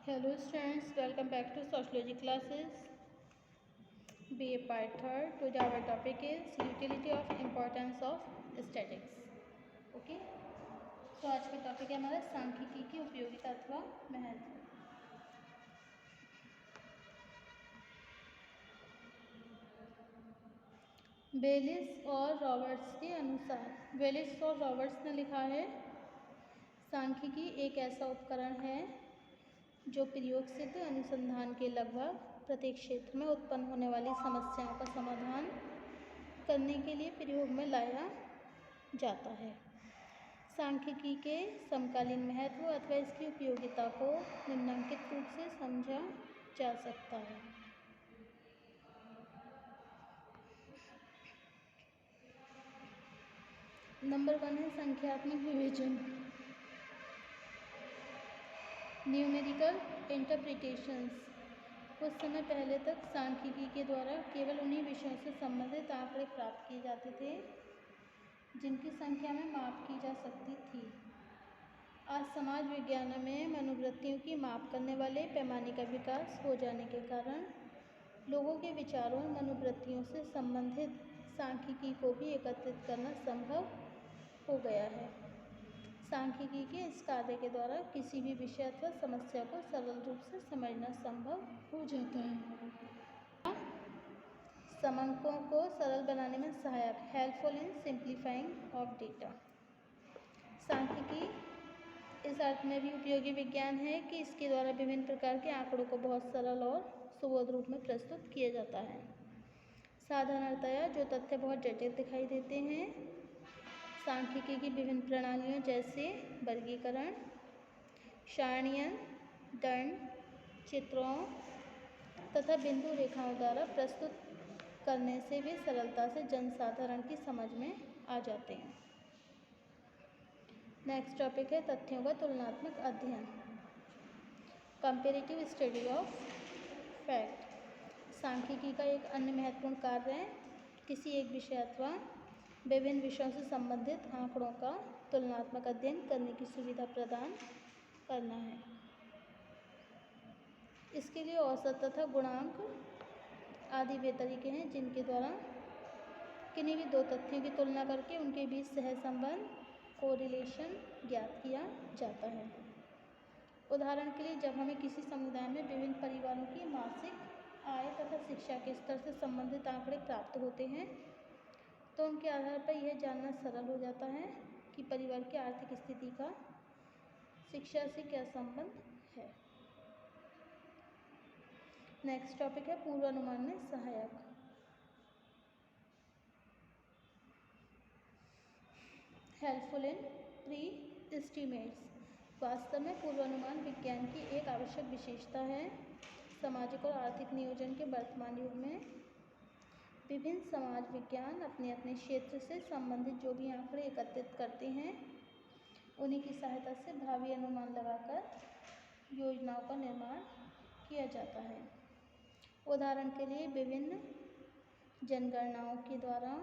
Hello students, welcome back to sociology classes. BA part 3rd. Today our topic is utility of importance of statics. Okay. So आज का topic है हमारा सांख्यिकी की उपयोगिता अथवा महत्व। बेलिस और रॉबर्ट्स के अनुसार बेलिस और रॉबर्ट्स ने लिखा है, सांख्यिकी एक ऐसा उपकरण है जो प्रयोग सिद्ध अनुसंधान के लगभग प्रत्येक क्षेत्र में उत्पन्न होने वाली समस्याओं का समाधान करने के लिए प्रयोग में लाया जाता है। सांख्यिकी के समकालीन महत्व अथवा इसकी उपयोगिता को निम्नलिखित रूप से समझा जा सकता है। नंबर 1 है संख्यात्मक विवेचन, न्यूमेरिकल इंटरप्रिटेशंस। कुछ समय पहले तक सांख्यिकी के द्वारा केवल उन्हीं विषयों से संबंधित आंकड़े प्राप्त किए जाते थे जिनकी संख्या में माप की जा सकती थी। आज समाज विज्ञान में मनोवृत्तियों की माप करने वाले पैमाने का विकास हो जाने के कारण लोगों के विचारों और मनोवृत्तियों से संबंधित सांख्यिकी को भी एकत्रित करना संभव हो गया है। सांख्यिकी के इस कार्य के द्वारा किसी भी विषय अथवा समस्या को सरल रूप से समझना संभव हो जाता है। समंकों को सरल बनाने में सहायक, helpful in simplifying of data. सांख्यिकी इस अर्थ में भी उपयोगी विज्ञान है कि इसके द्वारा विभिन्न प्रकार के आंकड़ों को बहुत सरल और सुबोध रूप में प्रस्तुत किया जाता है। साधारणतया जो तथ्य बहुत जटिल दिखाई देते हैं, सांख्यिकी की विभिन्न प्रणालियों जैसे वर्गीकरण, सारणीयन, दंड, चित्रों तथा बिंदु रेखाओं द्वारा प्रस्तुत करने से वे सरलता से जनसाधारण की समझ में आ जाते हैं। नेक्स्ट टॉपिक है तथ्यों का तुलनात्मक अध्ययन, कंपेरेटिव स्टडी ऑफ फैक्ट। सांख्यिकी का एक अन्य महत्वपूर्ण कार्य है किसी एक विषय अथवा विभिन्न विषयों से संबंधित आंकड़ों का तुलनात्मक अध्ययन करने की सुविधा प्रदान करना है। इसके लिए औसत तथा गुणांक आदि वे तरीके हैं जिनके द्वारा किन्हीं भी दो तथ्यों की तुलना करके उनके बीच सहसंबंध, कोरिलेशन ज्ञात किया जाता है। उदाहरण के लिए, जब हमें किसी समुदाय में विभिन्न परिवारों की मासिक आय तथा शिक्षा के स्तर से संबंधित आंकड़े प्राप्त होते हैं तो उनके आधार पर यह जानना सरल हो जाता है कि परिवार की आर्थिक स्थिति का शिक्षा से क्या संबंध है। नेक्स्ट टॉपिक है पूर्वानुमान में सहायक, हेल्पफुल इन प्री एस्टिमेट्स। वास्तव में पूर्वानुमान विज्ञान की एक आवश्यक विशेषता है। सामाजिक और आर्थिक नियोजन के वर्तमान युग में विभिन्न समाज विज्ञान अपने अपने क्षेत्र से संबंधित जो भी आंकड़े एकत्रित करते हैं उन्हीं की सहायता से भावी अनुमान लगाकर योजनाओं का निर्माण किया जाता है। उदाहरण के लिए, विभिन्न जनगणनाओं के द्वारा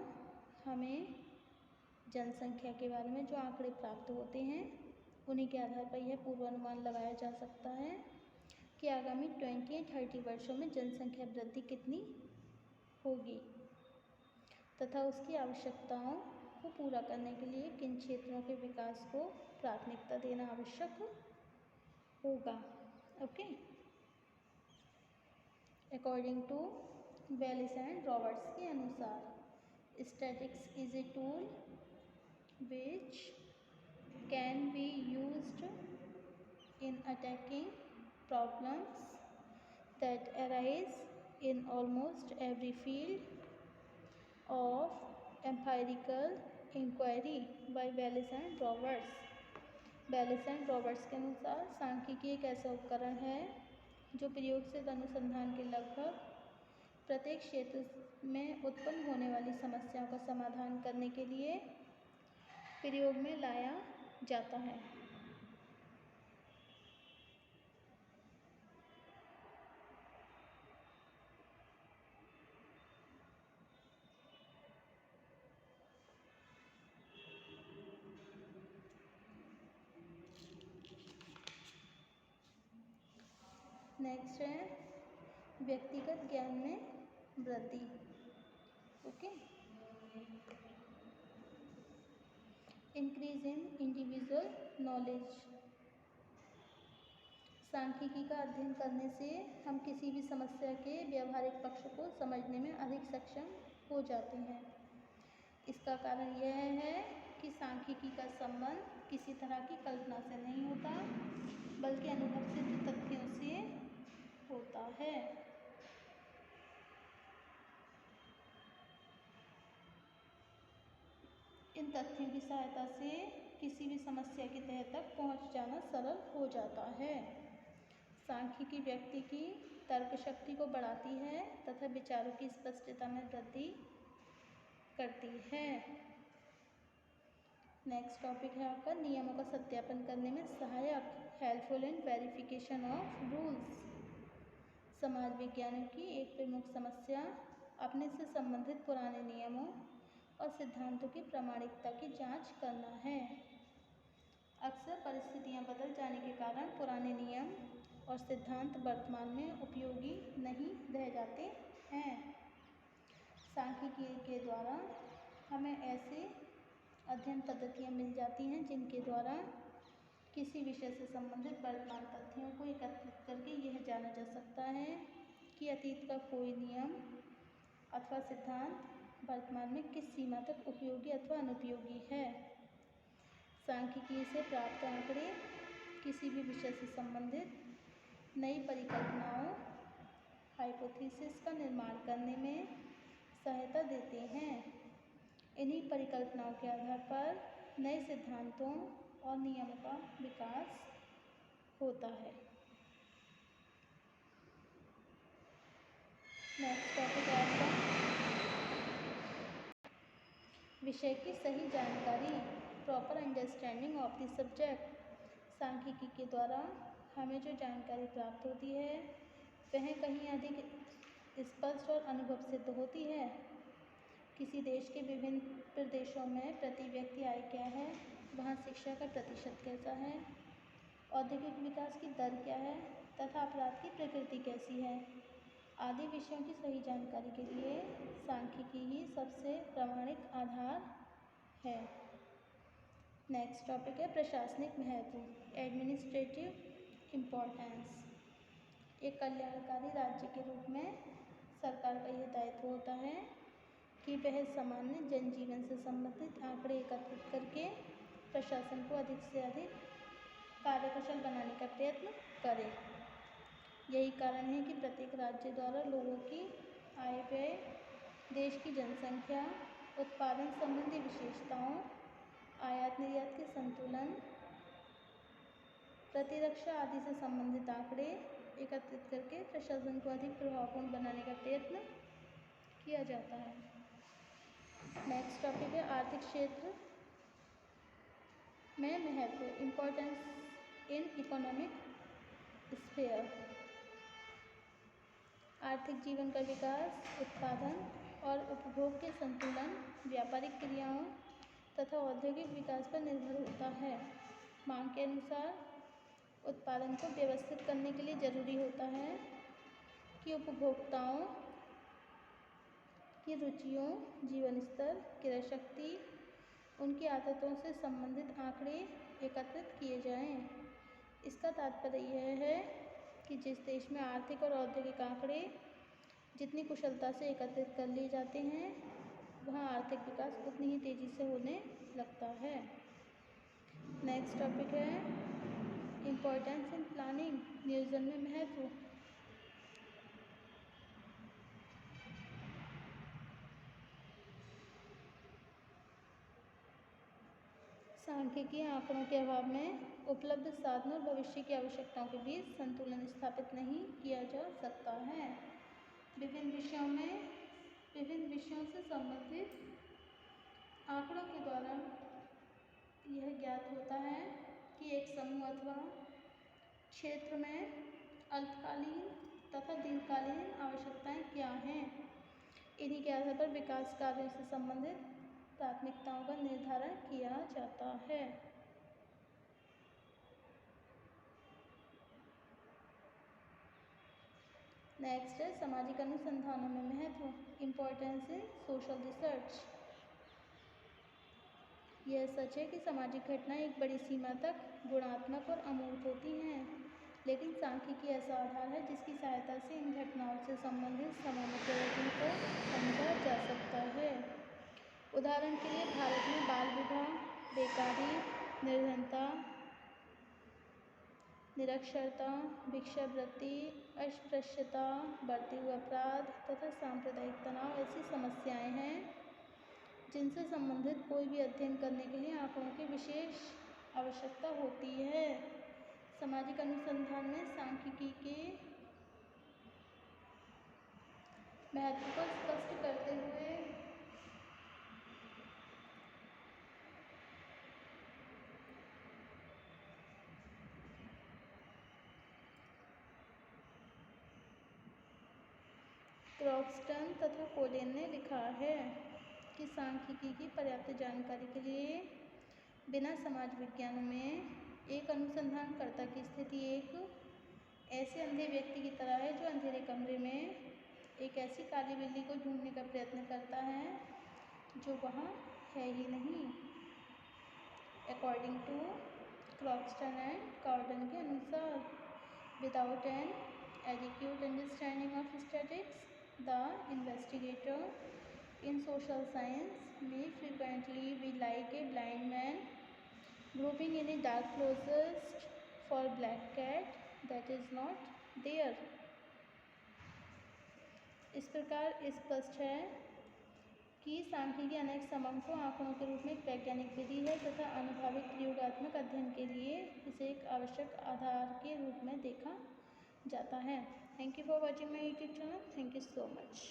हमें जनसंख्या के बारे में जो आंकड़े प्राप्त होते हैं उन्हीं के आधार पर यह पूर्वानुमान लगाया जा सकता है कि आगामी 20 या 30 वर्षों में जनसंख्या वृद्धि कितनी होगी तथा उसकी आवश्यकताओं को पूरा करने के लिए किन क्षेत्रों के विकास को प्राथमिकता देना आवश्यक होगा। Okay. According to Baylis and Roberts के अनुसार, statics is a tool which can be used in attacking problems that arise in almost every field of empirical inquiry by Baylis and Roberts। Baylis and Roberts के अनुसार सांख्यिकी एक ऐसा उपकरण है जो प्रयोग से अनुसंधान के लगभग प्रत्येक क्षेत्र में उत्पन्न होने वाली समस्याओं का समाधान करने के लिए प्रयोग में लाया जाता है। नेक्स्ट है व्यक्तिगत ज्ञान में वृद्धि। Okay, increase in individual knowledge. सांख्यिकी का अध्ययन करने से हम किसी भी समस्या के व्यावहारिक पक्ष को समझने में अधिक सक्षम हो जाते हैं। इसका कारण यह है कि सांख्यिकी का संबंध किसी तरह की कल्पना से नहीं होता, बल्कि अनुभव सिद्ध तथ्यों से होता है। इन तथ्यों की सहायता से किसी भी समस्या की तह तक पहुंच जाना सरल हो जाता है। सांख्यिकी व्यक्ति की तर्क शक्ति को बढ़ाती है तथा विचारों की स्पष्टता में वृद्धि करती है। नेक्स्ट टॉपिक है आपका नियमों का सत्यापन करने में सहायक, helpful in verification of rules. समाज विज्ञानियों की एक प्रमुख समस्या अपने से संबंधित पुराने नियमों और सिद्धांतों की प्रामाणिकता की जांच करना है। अक्सर परिस्थितियां बदल जाने के कारण पुराने नियम और सिद्धांत वर्तमान में उपयोगी नहीं रह जाते हैं। सांख्यिकी के द्वारा हमें ऐसे अध्ययन पद्धतियां मिल जाती हैं जिनके द्वारा किसी विषय से संबंधित वर्तमान तथ्यों को एकत्रित करके यह जाना जा सकता है कि अतीत का कोई नियम अथवा सिद्धांत वर्तमान में किस सीमा तक उपयोगी अथवा अनुपयोगी है। सांख्यिकी से प्राप्त आंकड़े किसी भी विषय से संबंधित नई परिकल्पनाओं, हाइपोथेसिस का निर्माण करने में सहायता देते हैं। इन्हीं परिकल्पनाओं के आधार पर नए सिद्धांतों और नियमों का विकास होता है। नेक्स्ट टॉपिक है आपका विषय की सही जानकारी, proper understanding of the subject. सांख्यिकी के द्वारा हमें जो जानकारी प्राप्त होती है वह कहीं अधिक स्पष्ट और अनुभव सिद्ध होती है। किसी देश के विभिन्न प्रदेशों में प्रति व्यक्ति आय क्या है, वहाँ शिक्षा का प्रतिशत कैसा है, औद्योगिक विकास की दर क्या है तथा अपराध की प्रकृति कैसी है आदि विषयों की सही जानकारी के लिए सांख्यिकी ही सबसे प्रामाणिक आधार है। नेक्स्ट टॉपिक है प्रशासनिक महत्व, एडमिनिस्ट्रेटिव इम्पोर्टेंस। एक कल्याणकारी राज्य के रूप में सरकार का यह दायित्व होता है कि वह सामान्य जनजीवन से संबंधित आंकड़े एकत्रित करके प्रशासन को अधिक से अधिक कार्यकुशल बनाने का प्रयत्न करे। यही कारण है कि प्रत्येक राज्य द्वारा लोगों की आय व्यय, देश की जनसंख्या, उत्पादन संबंधी विशेषताओं, आयात निर्यात के संतुलन, प्रतिरक्षा आदि से संबंधित आंकड़े एकत्रित करके प्रशासन को अधिक प्रभावपूर्ण बनाने का प्रयत्न किया जाता है। नेक्स्ट टॉपिक है आर्थिक क्षेत्र में महत्व, इम्पोर्टेंस इन इकोनॉमिक स्फीयर। आर्थिक जीवन का विकास उत्पादन और उपभोग के संतुलन, व्यापारिक क्रियाओं तथा औद्योगिक विकास पर निर्भर होता है। मांग के अनुसार उत्पादन को व्यवस्थित करने के लिए जरूरी होता है कि उपभोक्ताओं की रुचियों, जीवन स्तर, क्रय शक्ति, उनकी आदतों से संबंधित आंकड़े एकत्रित किए जाएं। इसका तात्पर्य यह है कि जिस देश में आर्थिक और औद्योगिक आंकड़े जितनी कुशलता से एकत्रित कर लिए जाते हैं वहाँ आर्थिक विकास उतनी ही तेज़ी से होने लगता है। नेक्स्ट टॉपिक है इम्पोर्टेंस इन प्लानिंग, नियोजन में महत्व। सांख्यिकी आंकड़ों के अभाव में उपलब्ध साधनों और भविष्य की आवश्यकताओं के बीच संतुलन स्थापित नहीं किया जा सकता है। विभिन्न विषयों से संबंधित आंकड़ों के द्वारा यह ज्ञात होता है कि एक समूह अथवा क्षेत्र में अल्पकालीन तथा दीर्घकालीन आवश्यकताएं क्या हैं। इन्हीं के आधार पर विकास कार्यों से संबंधित प्राथमिकताओं का निर्धारण किया जाता है। नेक्स्ट है सामाजिक अनुसंधानों में महत्व, इम्पोर्टेंस इन सोशल रिसर्च। यह सच है कि सामाजिक घटनाएं एक बड़ी सीमा तक गुणात्मक और अमूर्त होती हैं, लेकिन सांख्यिकी ऐसा आधार है जिसकी सहायता से इन घटनाओं से संबंधित सामान्य प्रवृत्तियों को समझा जा सकता है। उदाहरण के लिए भारत में बाल विवाह, बेकारी, निर्धनता, निरक्षरता, भिक्षावृत्ति, अस्पृश्यता, बढ़ते हुए अपराध तथा सांप्रदायिक तनाव ऐसी समस्याएं हैं जिनसे संबंधित कोई भी अध्ययन करने के लिए आंकड़ों की विशेष आवश्यकता होती है। सामाजिक अनुसंधान में सांख्यिकी के महत्व को स्पष्ट करते हुए क्रॉक्सटन तथा कोलेन ने लिखा है कि सांख्यिकी की पर्याप्त जानकारी के लिए बिना समाज विज्ञानों में एक अनुसंधानकर्ता की स्थिति एक ऐसे अंधे व्यक्ति की तरह है जो अंधेरे कमरे में एक ऐसी काली बिल्ली को ढूंढने का प्रयत्न करता है जो वहाँ है ही नहीं। अकॉर्डिंग टू क्रॉक्सटन एंड कॉर्डन के अनुसार, without an adequate understanding of statics, the investigator in social science may frequently be like a blind man groping in a dark closet for black cat that is not there। इस प्रकार स्पष्ट है कि सांख्यिकी अनेक समयों को आंकड़ों के रूप में एक वैज्ञानिक विधि है तथा अनुभाविक प्रयोगात्मक अध्ययन के लिए इसे एक आवश्यक आधार के रूप में देखा जाता है। Thank you for watching my YouTube channel. Thank you so much.